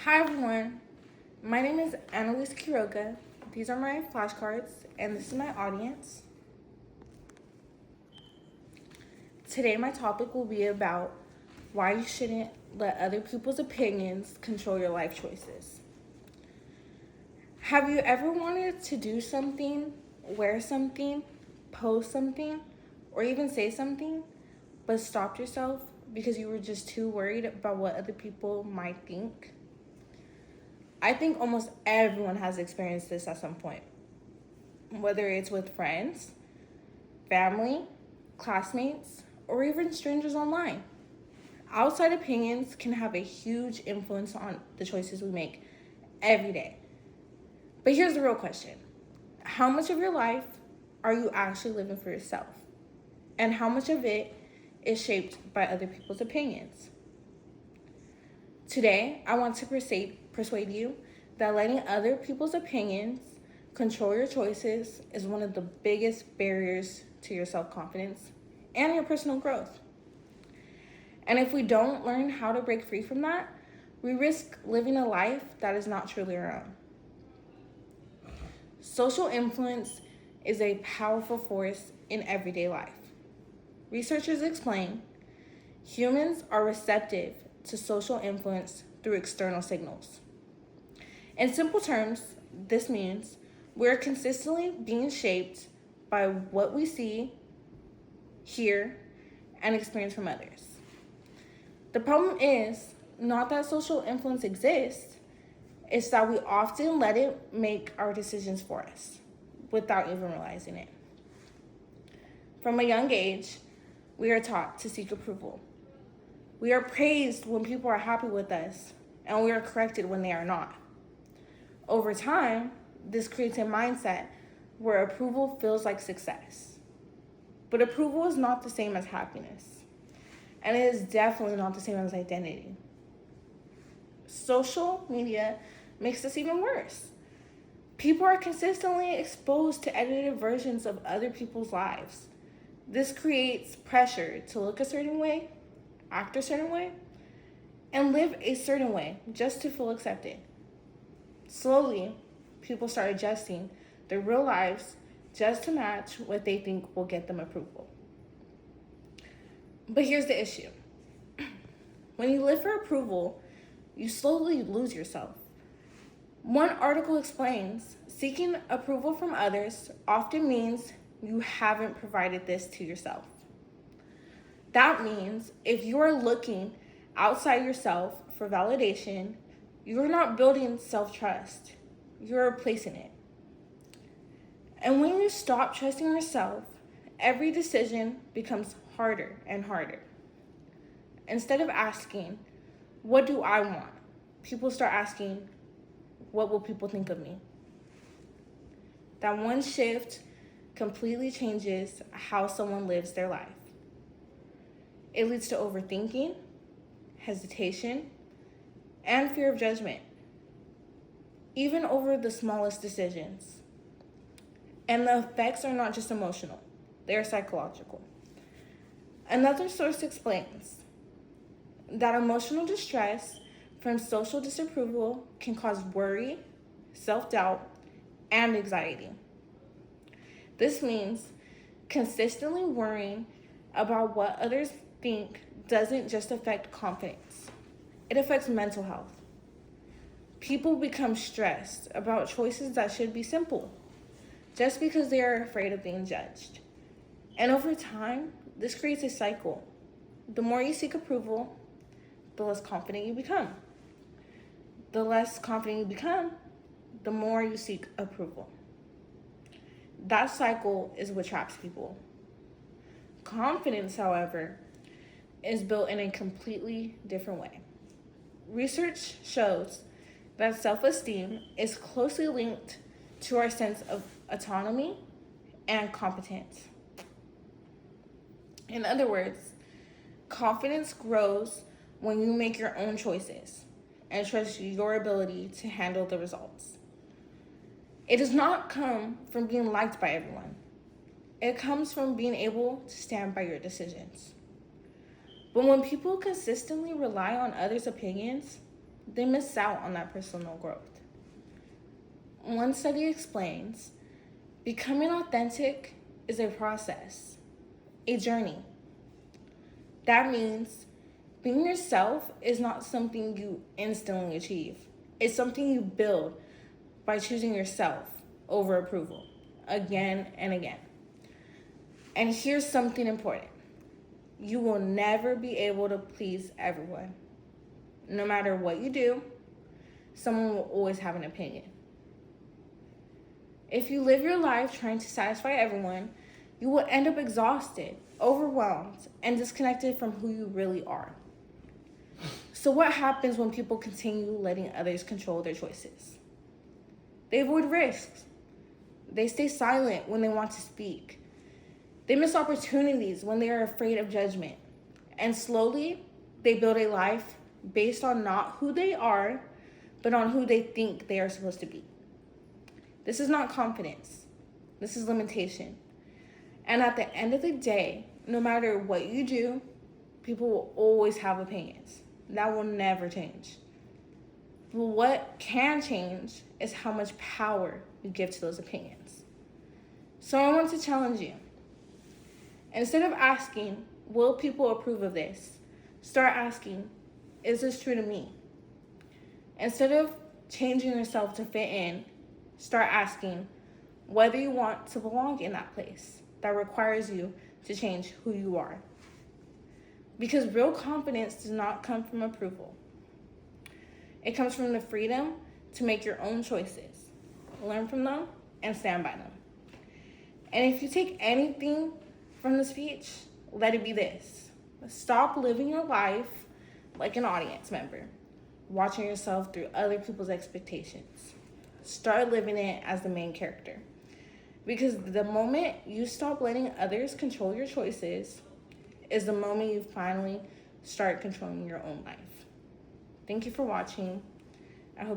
Hi everyone, my name is Annalise Quiroga. These are my flashcards and this is my audience. Today my topic will be about why you shouldn't let other people's opinions control your life choices. Have you ever wanted to do something, wear something, post something, or even say something, but stopped yourself because you were just too worried about what other people might think? I think almost everyone has experienced this at some point, whether it's with friends, family, classmates, or even strangers online. Outside opinions can have a huge influence on the choices we make every day. But here's the real question: how much of your life are you actually living for yourself? And how much of it is shaped by other people's opinions? Today, I want to persuade you that letting other people's opinions control your choices is one of the biggest barriers to your self-confidence and your personal growth. And if we don't learn how to break free from that, we risk living a life that is not truly our own. Social influence is a powerful force in everyday life. Researchers explain humans are receptive to social influence through external signals. In simple terms, this means we're consistently being shaped by what we see, hear, and experience from others. The problem is not that social influence exists, it's that we often let it make our decisions for us without even realizing it. From a young age, we are taught to seek approval. We are praised when people are happy with us, and we are corrected when they are not. Over time, this creates a mindset where approval feels like success. But approval is not the same as happiness, and it is definitely not the same as identity. Social media makes this even worse. People are consistently exposed to edited versions of other people's lives. This creates pressure to look a certain way, act a certain way, and live a certain way just to feel accepted. Slowly, people start adjusting their real lives just to match what they think will get them approval. But here's the issue: when you live for approval, you slowly lose yourself. One article explains seeking approval from others often means you haven't provided this to yourself. That means if you are looking outside yourself for validation, you're not building self-trust, you're replacing it. And when you stop trusting yourself, every decision becomes harder and harder. Instead of asking, what do I want? People start asking, what will people think of me? That one shift completely changes how someone lives their life. It leads to overthinking, hesitation, and fear of judgment, even over the smallest decisions. And the effects are not just emotional, they are psychological. Another source explains that emotional distress from social disapproval can cause worry, self-doubt, and anxiety. This means consistently worrying about what others think doesn't just affect confidence, it affects mental health. People become stressed about choices that should be simple just because they are afraid of being judged. And over time, this creates a cycle. The more you seek approval, the less confident you become. The less confident you become, the more you seek approval. That cycle is what traps people. Confidence, however, is built in a completely different way. Research shows that self-esteem is closely linked to our sense of autonomy and competence. In other words, confidence grows when you make your own choices and trust your ability to handle the results. It does not come from being liked by everyone. It comes from being able to stand by your decisions. But when people consistently rely on others' opinions, they miss out on that personal growth. One study explains becoming authentic is a process, a journey. That means being yourself is not something you instantly achieve. It's something you build by choosing yourself over approval again and again. And here's something important. You will never be able to please everyone. No matter what you do, someone will always have an opinion. If you live your life trying to satisfy everyone, you will end up exhausted, overwhelmed, and disconnected from who you really are. So what happens when people continue letting others control their choices? They avoid risks. They stay silent when they want to speak. They miss opportunities when they are afraid of judgment. And slowly, they build a life based on not who they are, but on who they think they are supposed to be. This is not confidence. This is limitation. And at the end of the day, no matter what you do, people will always have opinions. That will never change. But what can change is how much power you give to those opinions. So I want to challenge you. Instead of asking, will people approve of this? Start asking, is this true to me? Instead of changing yourself to fit in, start asking whether you want to belong in that place that requires you to change who you are. Because real confidence does not come from approval. It comes from the freedom to make your own choices, learn from them, and stand by them. And if you take anything from the speech, let it be this. Stop living your life like an audience member, watching yourself through other people's expectations. Start living it as the main character. Because the moment you stop letting others control your choices is the moment you finally start controlling your own life. Thank you for watching. I hope